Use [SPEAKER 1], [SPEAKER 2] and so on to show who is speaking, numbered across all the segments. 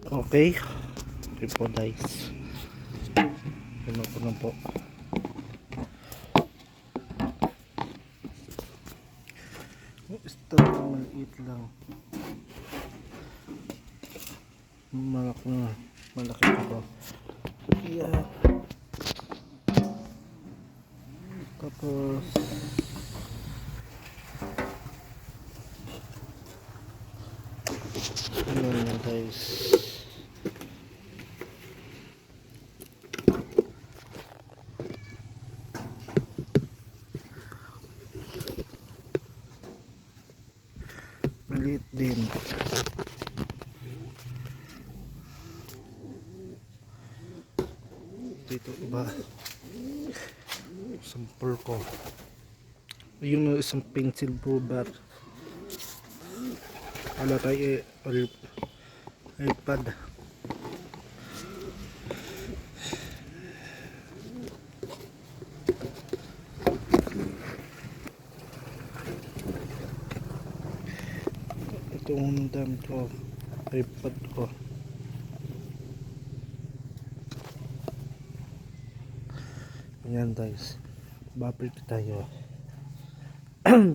[SPEAKER 1] Okay. Okay po guys. Ano po na po. Ito maliit lang. Malaki po. Yeah. Tapos ano na guys. Maliit din. Dito iba. Sample ko. Yung isang pencil rubber. Wala tayo iPad. Ito ang dam ko. iPad ko. Ayan guys. Babalik tayo.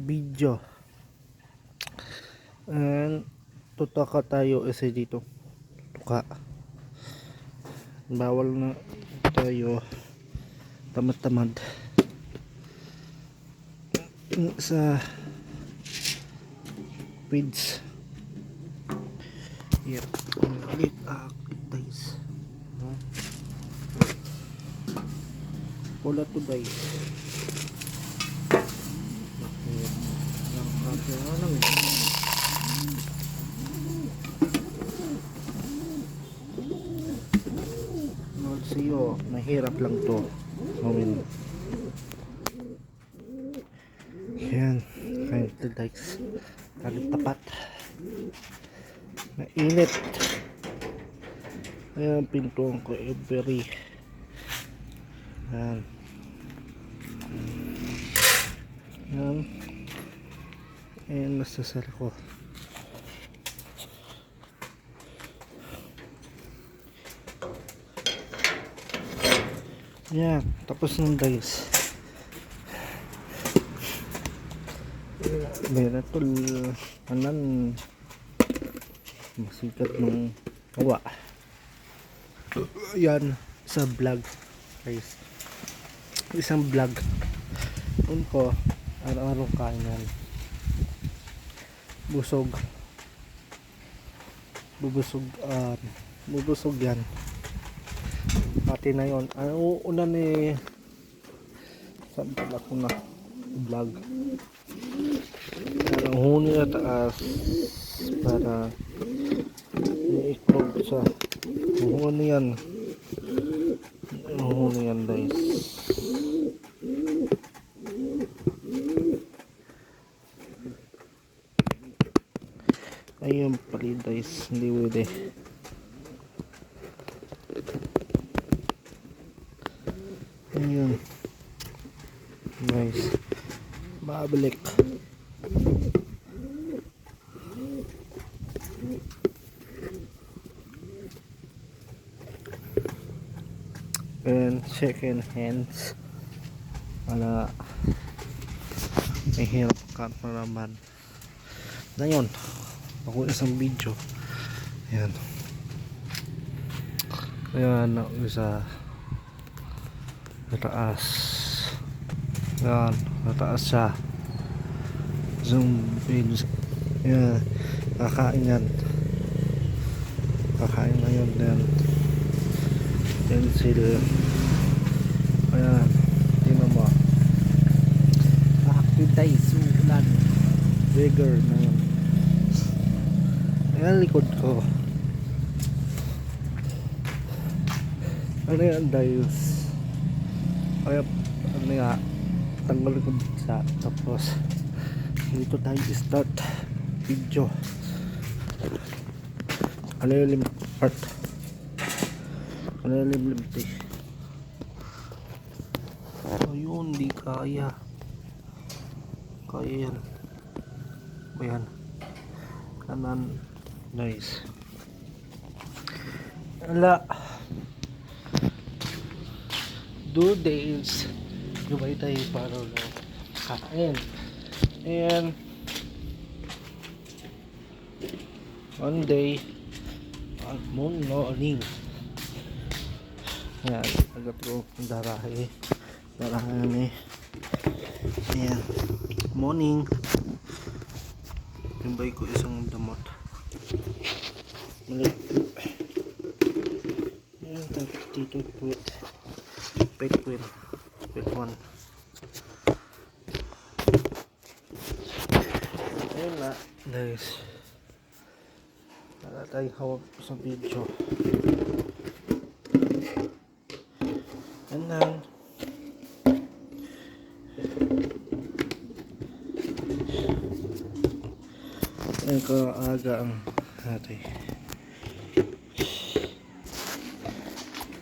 [SPEAKER 1] Video. And tutaka tayo isa dito. Tuka. Bawal na tayo tamad-tamad sa feeds. Yep. Ulit guys. Wala to guys. Bakit? Lang. Siyo, mahirap lang to gawin. Yan, kain ito guys. Kalit tapat. Mainit. Ayan, pintuan ko every. Yan. Yan. Ayan, nasasar ko. Yan, tapos nung guys. Meron ito anan masikat ng kawa. Yan, sa vlog guys. Isang vlog. Yun ko, araw-araw kain yan. Busog yan. Pati na yun. Una ni saan pala ko na vlog. Ang huni na taas para i-iklog sa huni yan. Ang huni yan guys. Ayun pali guys. Hindi pwede. Ayun guys, babalik. And second hands wala, may hirap ka pa naman na yun. Ako isang video. Ayan, ayan isa nataas. Yan, nataas siya. Zoom page. Yan, kakain yan. Kakain na yun. Yan, pencil. Ayan, tingnan mo. Activize ulan. Bigger na yun. Ayan, likod ko. Ano yan guys? Kaya ano nga, tanggal ko sa tapos dito tayo start video. Ano yung limit part? Ano yung limit? Ayun, di kaya yan. Ayan, kanan. Nice. Ala. 2 days. Gabay tayo para no kain. And 1 day morning. Ayan, agad ko darahe. Darahe. Ayan. Morning. Timbay ko isang damot. Mali. Ayan, dito quit. Pet quit. Pet 1. Ayun na. Guys. Wala tayong hawag sa video. And then ayun ko aga ang natin.